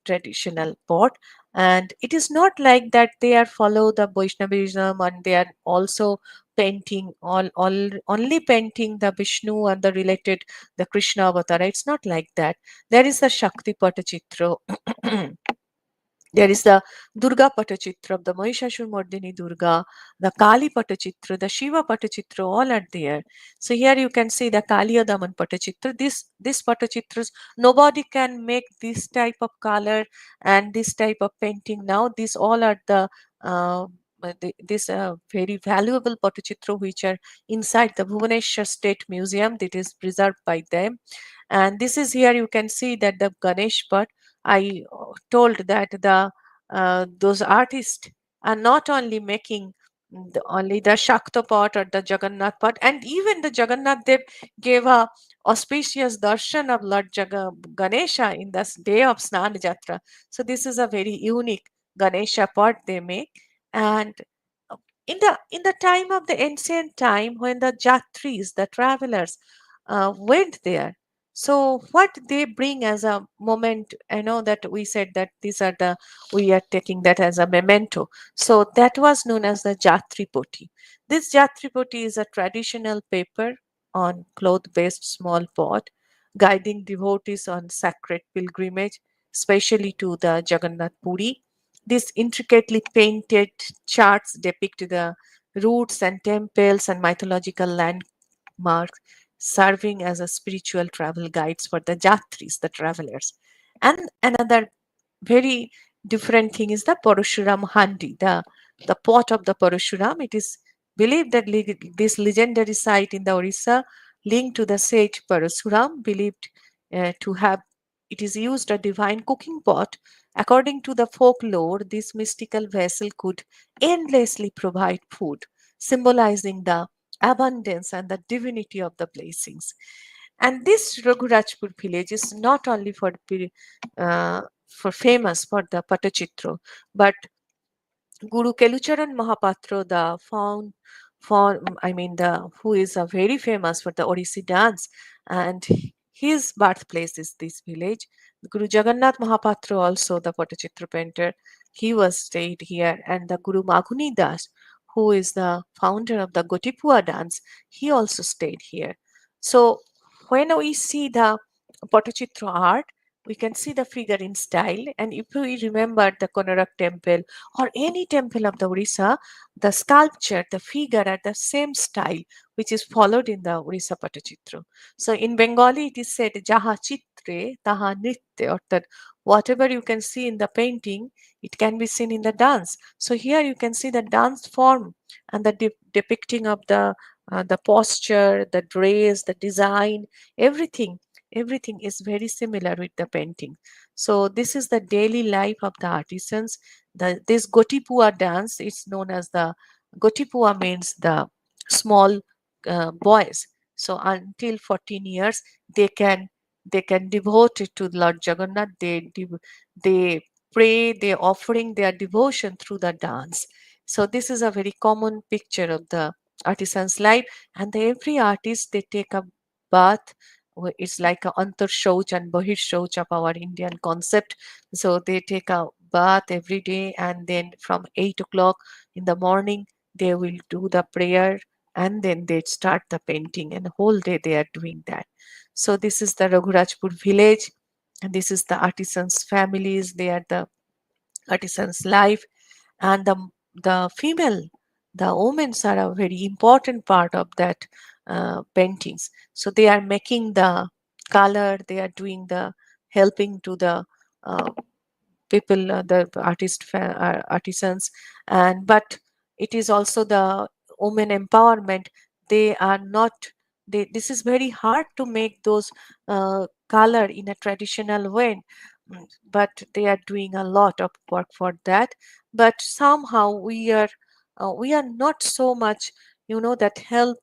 traditional pot, and it is not like that they are follow the Vaishnavism and they are also painting all only painting the Vishnu and the related the Krishna avatar. It's not like that. There is the Shakti Patachitra. There is the Durga Patachitra of the Mahishasur Durga, the Kali Patachitra, the Shiva Patachitra, all are there. So here you can see the Kaliyadaman Patachitra. This Patachitras, nobody can make this type of color and this type of painting now. These all are the this very valuable Patachitra which are inside the Bhubaneswar State Museum that is preserved by them. And this is here you can see that the Ganesh Pat, I told that the those artists are not only making only the Shakta pot or the Jagannath pot, and even the Jagannath Dev gave a auspicious darshan of Lord Ganesha in this day of Snan Jatra. So this is a very unique Ganesha pot they make. And in the time of the ancient time, when the Jatris, the travelers, went there, so what they bring as a moment, I know that we said that these are the, we are taking that as a memento. So that was known as the Jatri Poti. This Jatri Poti is a traditional paper on cloth based small pot, guiding devotees on sacred pilgrimage, especially to the Jagannath Puri. These intricately painted charts depict the routes and temples and mythological landmarks, serving as a spiritual travel guides for the Jatris, the travelers. And another very different thing is the Parashuram Handi, the pot of the Parashuram. It is believed that this legendary site in the Orissa, linked to the sage Parashuram, believed to have, it is used a divine cooking pot. According to the folklore, this mystical vessel could endlessly provide food, symbolizing the abundance and the divinity of the blessings. And this Raghurajpur village is not only for famous for the Patachitra, but Guru Kelucharan Mahapatra, the I mean, the who is very famous for the Odissi dance, and his birthplace is this village. Guru Jagannath Mahapatra, also the Patachitra painter, he was stayed here, and the Guru Maghuni Das, who is the founder of the Gotipua dance, he also stayed here. So when we see the Patachitra art, we can see the figure in style, and if we remember the Konarak temple or any temple of the Orissa, the sculpture, the figure are the same style which is followed in the Orissa Patachitra. So in Bengali it is said Jaha Chitre Taha Nritte, or that whatever you can see in the painting, it can be seen in the dance. So here you can see the dance form and the depicting of the posture, the dress, the design, everything. Everything is very similar with the painting. So this is the daily life of the artisans. This Gotipua dance is known as the Gotipua, means the small boys. So until 14 years, they can they can devote it to Lord Jagannath. They pray, they offering their devotion through the dance. So this is a very common picture of the artisan's life. And every artist, they take a bath. It's like a antar shouch and bahir shouch of our Indian concept. So they take a bath every day, and then from 8 o'clock in the morning they will do the prayer, and then they start the painting, and the whole day they are doing that. So this is the Raghurajpur village, and this is the artisans families. They are the artisans life. And the female, the women are a very important part of that paintings. So they are making the color, they are doing the helping to the uh, people, the artisans, and but it is also the women empowerment. They are not, this is very hard to make those color in a traditional way. But they are doing a lot of work for that. But somehow we are not so much, that help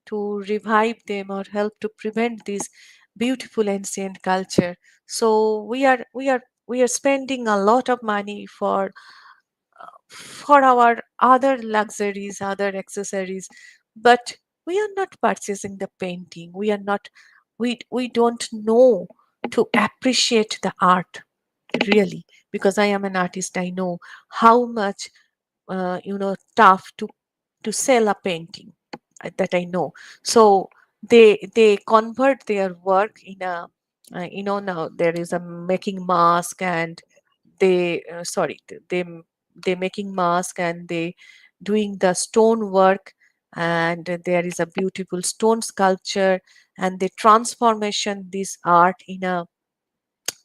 to revive them or help to prevent this beautiful ancient culture. So we are spending a lot of money for our other luxuries, other accessories, but we are not purchasing the painting. We are not, we don't know to appreciate the art really. Because I am an artist, I know how much tough to sell a painting, that I know. So they convert their work in a now there is a making mask, and they they making mask, and they doing the stone work, and there is a beautiful stone sculpture, and they transformation this art in a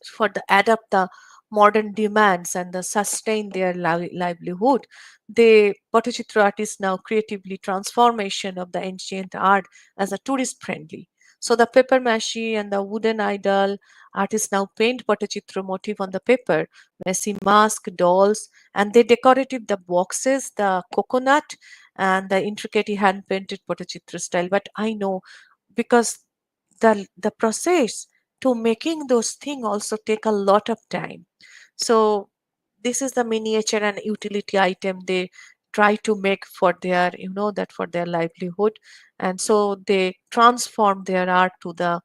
for the adapt the modern demands and the sustain their livelihood. The Patachitra artists now creatively transformation of the ancient art as a tourist friendly. So the paper mache and the wooden idol artists now paint Patachitra motif on the paper, messy mask, dolls, and they decorative the boxes, the coconut, and the intricately hand painted Patachitra style. But I know, because the process to making those things also take a lot of time. So this is the miniature and utility item they try to make for their, that for their livelihood. And so they transform their art to the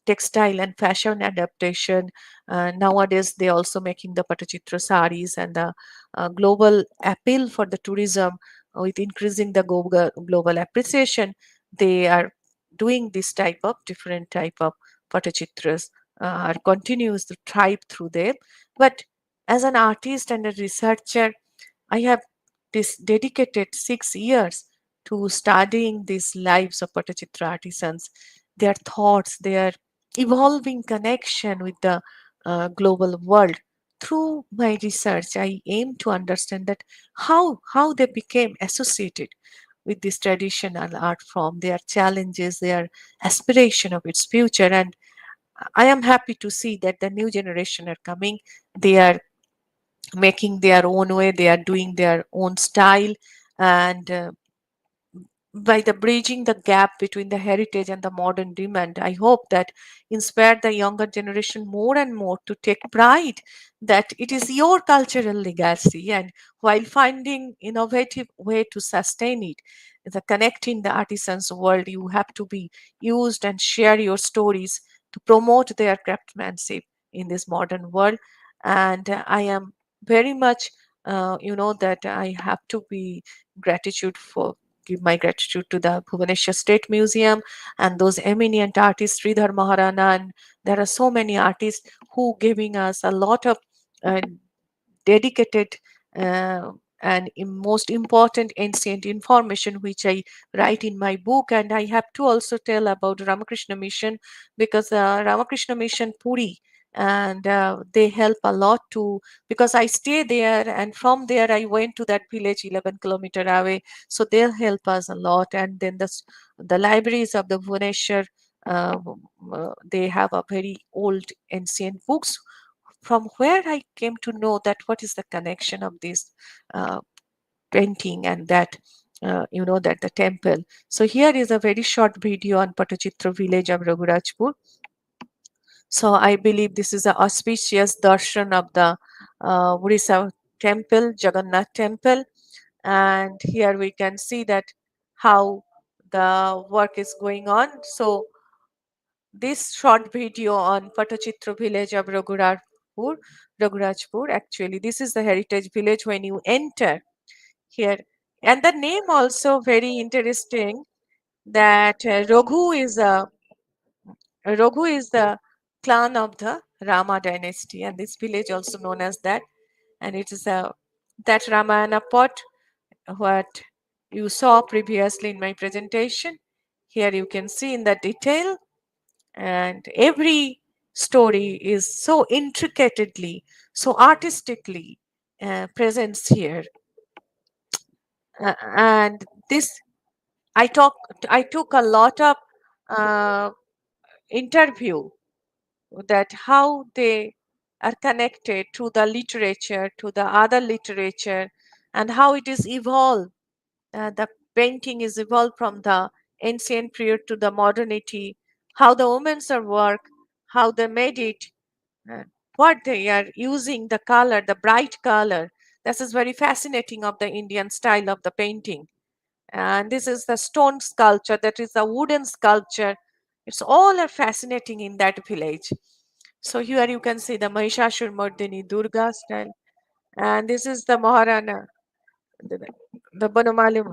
textile and fashion adaptation. Nowadays they also making the Patachitra saris, and the global appeal for the tourism, with increasing the global appreciation, they are doing this type of different type of Patachitras, are continues to thrive through them. But as an artist and a researcher, I have this dedicated 6 years to studying these lives of Patachitra artisans, their thoughts, their evolving connection with the global world. Through my research, I aim to understand that how they became associated with this traditional art form, their challenges, their aspiration of its future. And I am happy to see that the new generation are coming. They are making their own way, they are doing their own style, and by the bridging the gap between the heritage and the modern demand, I hope that inspire the younger generation more and more to take pride that it is your cultural legacy, and while finding innovative way to sustain it, the connecting the artisans world, you have to be used and share your stories to promote their craftsmanship in this modern world. And I am very much that I have to be gratitude for give my gratitude to the Bhubaneswar State Museum and those eminent artists, Sridhar Maharana, and there are so many artists who giving us a lot of uh, dedicated uh, and most important ancient information which I write in my book. And I have to also tell about Ramakrishna Mission, because Ramakrishna Mission Puri, and they help a lot to, because I stay there, and from there I went to that village 11 kilometer away. So they'll help us a lot. And then the libraries of the Bhubaneswar, they have a very old ancient books, from where I came to know that what is the connection of this uh, painting and that that the temple. So here is a very short video on Patachitra village of Raghurajpur. So I believe this is an auspicious darshan of the Odisha temple, Jagannath temple, and here we can see that how the work is going on. So this short video on Patachitra village of Raghurajpur. Actually, this is the heritage village when you enter here. And the name also very interesting, that Raghu is the clan of the Rama dynasty, and this village also known as that. And it is a that Ramayana pot. What? you saw previously in my presentation. Here you can see in the detail, and every story is so intricately, so artistically presents here. And this, I took a lot of uh, interview that how they are connected to the literature, to the other literature, and how it is evolved. The painting is evolved from the ancient period to the modernity, how the women are work, how they made it, uh, what they are using, the color, the bright color. This is very fascinating of the Indian style of the painting. And this is the stone sculpture, that is the wooden sculpture. It's all are fascinating in that village. So here you can see the Mahishashur Mardini Durga style, and this is the Maharana, the Bonamali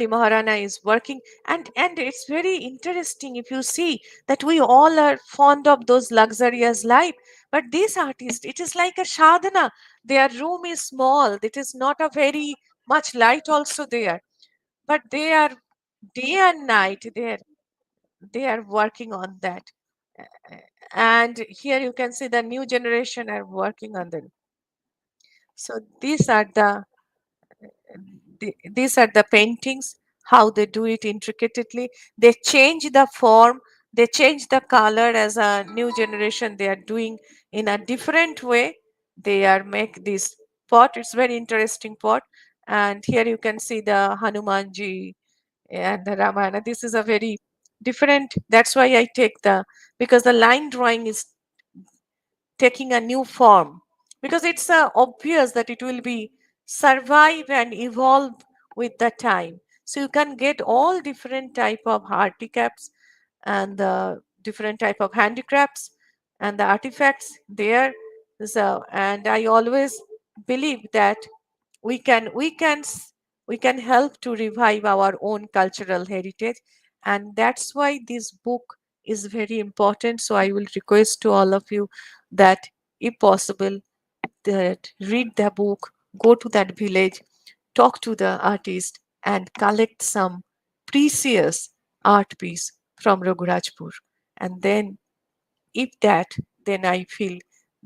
Maharana is working, and it's very interesting if you see that we all are fond of those luxurious life, but this artist, it is like a sadhana. Their room is small. It is not a very much light also there, but they are day and night. They are working on that. And here you can see the new generation are working on them. So these are the paintings, how they do it intricately. They change the form, they change the color. As a new generation, they are doing in a different way. They are make this pot. It's very interesting pot. And here you can see the Hanumanji and the Ramayana. This is a very different. That's why I take the, because the line drawing is taking a new form, because it's obvious that it will be survive and evolve with the time. So you can get all different type of handicrafts and the different type of handicrafts and the artifacts there. So, and I always believe that we can help to revive our own cultural heritage, and that's why this book is very important. So I will request to all of you that, if possible, that read the book, go to that village, talk to the artist, and collect some precious art piece from Raghurajpur. And then, if that, then I feel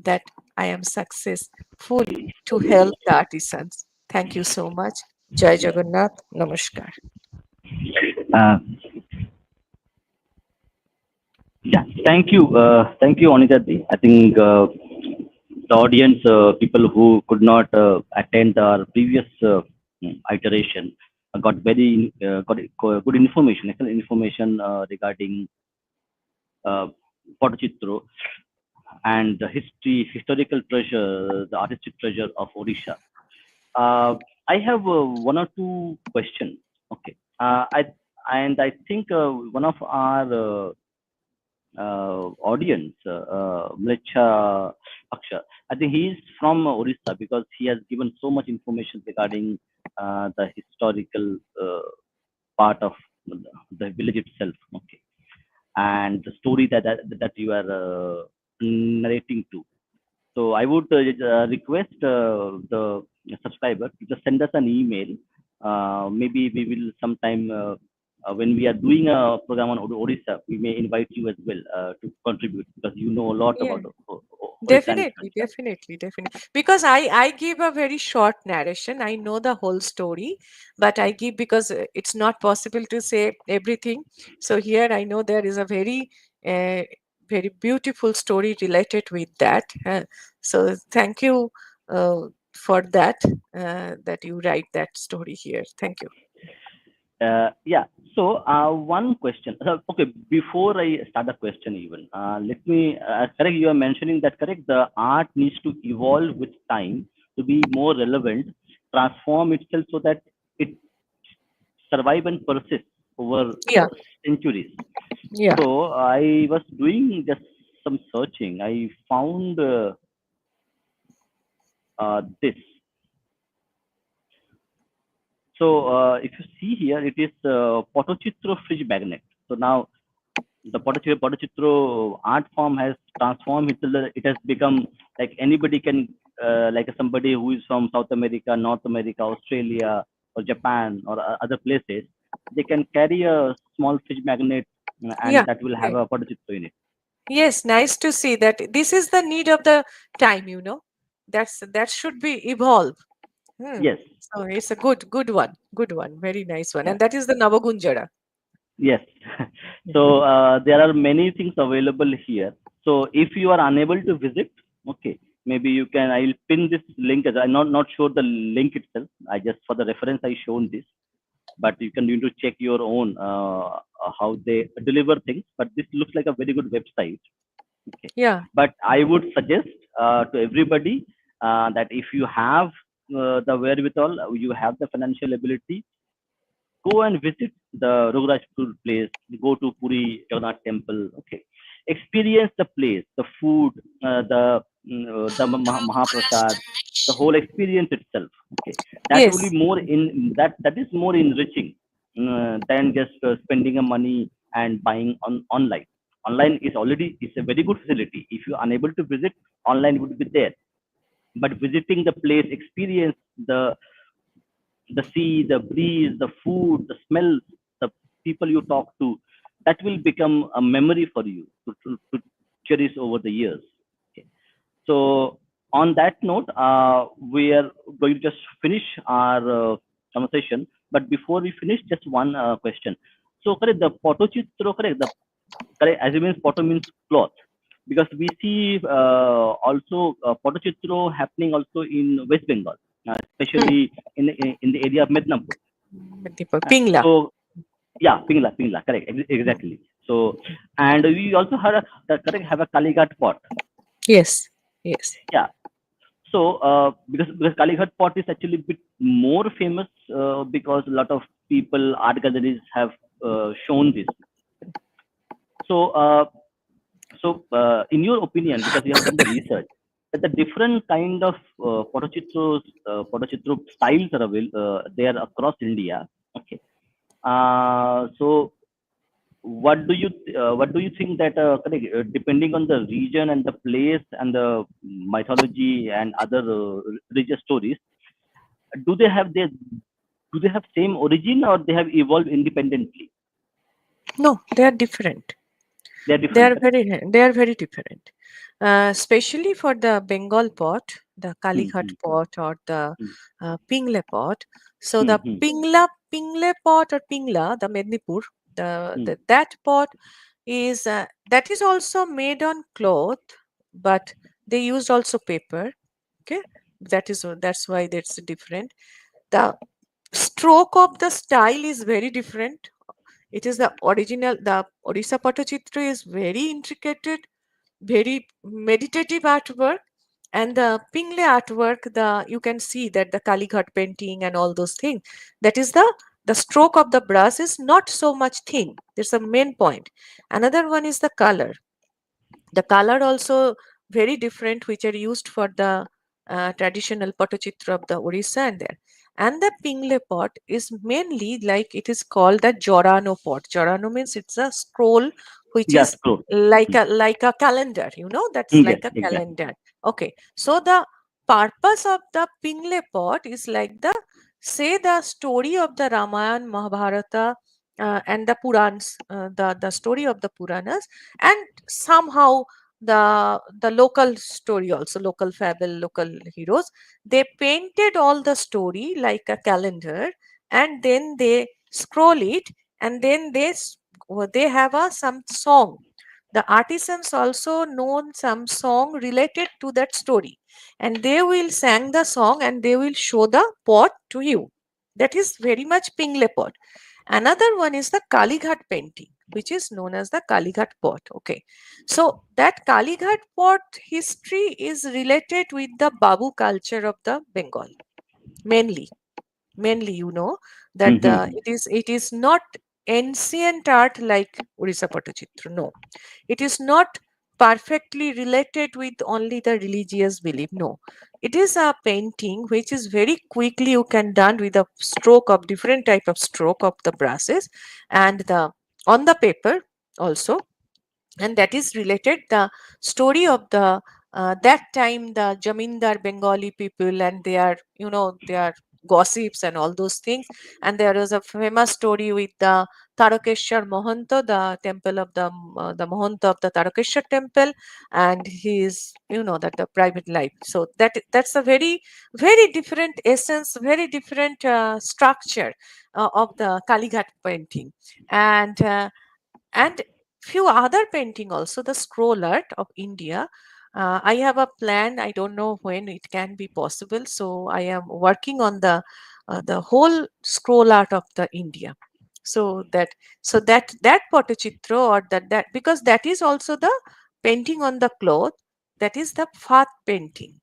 that I am successful to help the artisans. Thank you so much. Jai Jagannath. Namaskar. Uh, yeah, thank you, Anita Ji. I think the audience, people who could not attend our previous iteration, got good information, excellent information regarding uh, Patachitra and the historical treasure, the artistic treasure of Odisha. Uh, I have one or two questions. Okay. I think one of our audience, Mlecha Aksha, I think he is from Orissa because he has given so much information regarding the historical part of the village itself. Okay, and the story that you are narrating to. So I would request the subscriber to just send us an email. Maybe we will sometime when we are doing a program on Odisha, we may invite you as well to contribute because you know a lot Yeah. about Odisha and its Definitely, culture. definitely, definitely. Because I give a very short narration. I know the whole story, but I give because it's not possible to say everything. So here I know there is a uh, very beautiful story related with that. So thank you for that, that you write that story here. Thank you. Yeah. So one question. Okay, before I start the question, even let me correct. You are mentioning that correct. The art needs to evolve with time to be more relevant, transform itself so that it survive and persist over Yeah, centuries. yeah, So I was doing just some searching. I found this. So if you see here, it is Patachitra fridge magnet. So now the Patachitra art form has transformed itself. It has become like anybody can like somebody who is from South America, North America, Australia, or Japan, or other places, they can carry a small fridge magnet, Yeah. and that will have Right. a Patachitra in it. Yes, nice to see that this is the need of the time. That should be evolve. Hmm. Yes. So it's a good one, very nice one, Yeah. and that is the Navagunjara. Yes. So there are many things available here. So if you are unable to visit, okay, maybe you can. I'll pin this link. As I'm not sure the link itself. I just for the reference I shown this, but you can need to check your own how they deliver things. But this looks like a very good website. Okay, Yeah. but I would suggest to everybody that if you have the wherewithal, you have the financial ability, go and visit the Raghurajpur place, go to Puri Jagannath temple, okay. Experience the place, the food, the Mahaprasad, the whole experience itself, okay. That will be Yes. more in that is more enriching than just spending a money and buying online. Online is already is a very good facility. If you are unable to visit, online would be there. But visiting the place, experience the sea, the breeze, the food, the smells, the people you talk to, that will become a memory for you to cherish over the years. Okay. So, on that note, we are going to just finish our conversation. But before we finish, just one question. So, correct, the Patochitro, correct, correct, as it means, Poto means cloth. Because we see also Patachitra happening also in West Bengal, Hmm. especially in the area of Mednapur. Pingla. So yeah, Pingla, correct, exactly. So and we also had correct have a Kalighat pot. Yes. Yes. Yeah. So because Kalighat pot is actually a bit more famous because a lot of people art galleries have shown this. So in your opinion, because you have done the research, that the different kind of Patachitra styles are available there across India. Okay. So what do you think that correct, depending on the region and the place and the mythology and other religious stories, do they have their do they have same origin or they have evolved independently? No, they are different. They are They different, are correct? very different. Especially for the Bengal pot, the Hmm, Kalighat hmm, pot or the hmm, Pingle pot. So hmm, the hmm, Pingle pot or Pingla, the Mednipur, hmm. that pot is that is also made on cloth, but they used also paper. Okay, that's why that's different. The stroke of the style is very different. It is the original. The Odisha Patachitra is very intricate, very meditative artwork, and the Pingle artwork. The you can see that the Kalighat painting and all those things. That is the stroke of the brush is not so much thin. There's a main point. Another one is the color. The color also very different, which are used for the traditional Patachitra of the Orissa and there. And the Pingle pot is mainly like it is called the Jorano pot. Jorano means it's a scroll which Yes, is true. like Hmm, a calendar, that's hmm, yes, like a exactly. calendar. Okay. So the purpose of the Pingle pot is like the say the story of the Ramayana, Mahabharata, and the Purans, the story of the Puranas, and somehow the local story also, local fable, local heroes, they painted all the story like a calendar, and then they scroll it, and then they have some song. The artisans also known some song related to that story, and they will sing the song and they will show the pot to you. That is very much Pingle pot. Another one is the Kalighat painting, which is known as the Kalighat pot. Okay. So that Kalighat pot history is related with the Babu culture of the Bengal. Mainly. Mainly, Hmm, that hmm, hmm. it is not ancient art like Orissa Patachitra. No. It is not perfectly related with only the religious belief. No. It is a painting which is very quickly you can done with a stroke of different type of stroke of the brushes and the on the paper also, and that is related the story of the That time the Jamindar Bengali people and their, their gossips and all those things. And there was a famous story with the Tarakeshwar Mohanto, the temple of the Mohanto of the Tarakeshwar temple, and his, that the private life. So that's a very, very different essence, very different structure of the Kalighat painting. And few other painting also, the scroll art of India. I have a plan. I don't know when it can be possible, so I am working on the whole scroll art of the India. So that Patachitra, or that because that is also the painting on the cloth, that is the fat painting,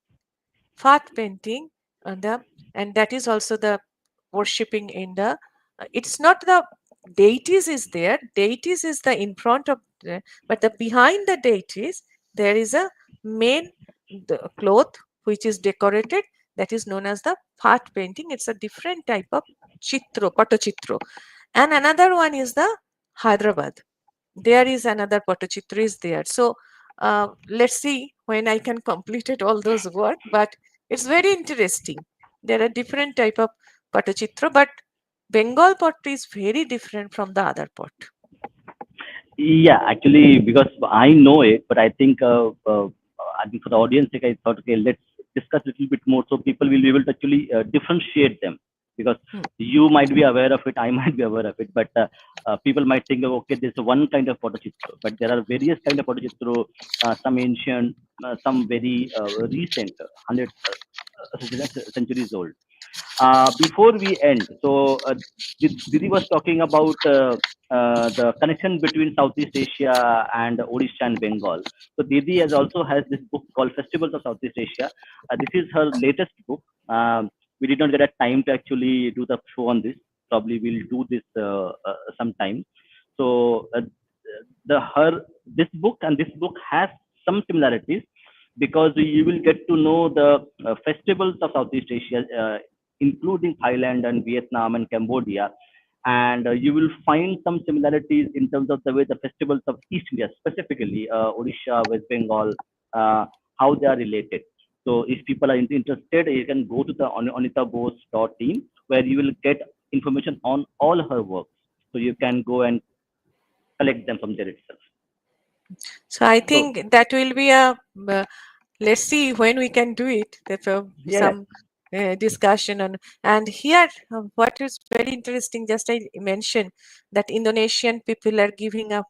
and that is also the worshipping in the, it's not the deities is there, deities is the in front of but the behind the deities there is a main the cloth which is decorated, that is known as the fat painting. It's a different type of patachitro. And another one is the Hyderabad, there is another Patachitra is there. So let's see when I can complete it all those work. But it's very interesting. There are different type of Patachitra, but Bengal pot is very different from the other pot. Yeah, actually, because I know it, but I think for the audience sake, I thought, okay, let's discuss a little bit more so people will be able to actually differentiate them. Because Hmm. you might be aware of it, I might be aware of it, but people might think, okay, there's one kind of Patachitra, but there are various kind of Patachitra, some ancient, some very recent, hundreds, centuries old. Before we end, so Didi was talking about the connection between Southeast Asia and Odisha and Bengal. So Didi has this book called Festivals of Southeast Asia. This is her latest book. We did not get a time to actually do the show on this. Probably we'll do this sometime. So the her this book and this book has some similarities because you will get to know the festivals of Southeast Asia, including Thailand and Vietnam and Cambodia. And you will find some similarities in terms of the way the festivals of East India, specifically Odisha, West Bengal, uh, how they are related. So if people are interested, you can go to the Anita Bose.in where you will get information on all her works. So you can go and collect them from there itself. So I So think that will be a let's see when we can do it. That yeah, some discussion on. And here, what is very interesting, just I mentioned that Indonesian people are giving a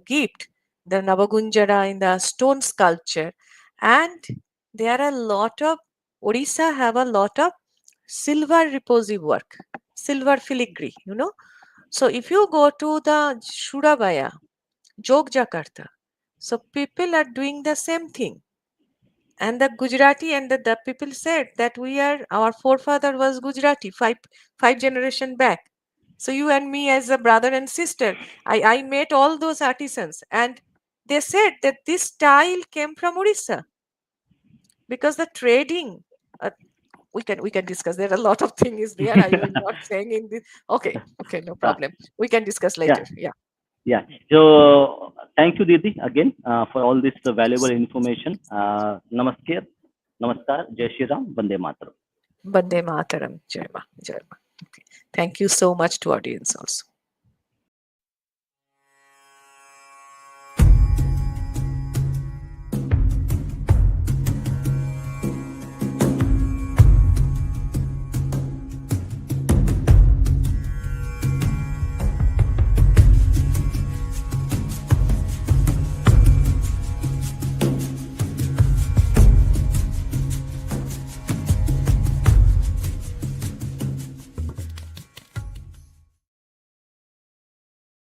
gift, the Navagunjara in the stone sculpture, and there are a lot of Odisha have a lot of silver repose work, silver filigree. So if you go to the Surabaya, Jogjakarta, so people are doing the same thing. And the Gujarati and the people said that our forefather was Gujarati five generation back. So you and me as a brother and sister, I met all those artisans, and they said that this style came from Orissa because the trading. Uh, we can discuss. There are a lot of things there. I will not saying in this. Okay, no yeah, problem. We can discuss yeah. later. Yeah. Yeah. So thank you, Didi, again for all this valuable information. Namaskar, Namaskar, Jai Shri Ram, Vande Mataram. Bande Mataram. Jai Ma. Jai Ma. Okay. Thank you so much to audience also.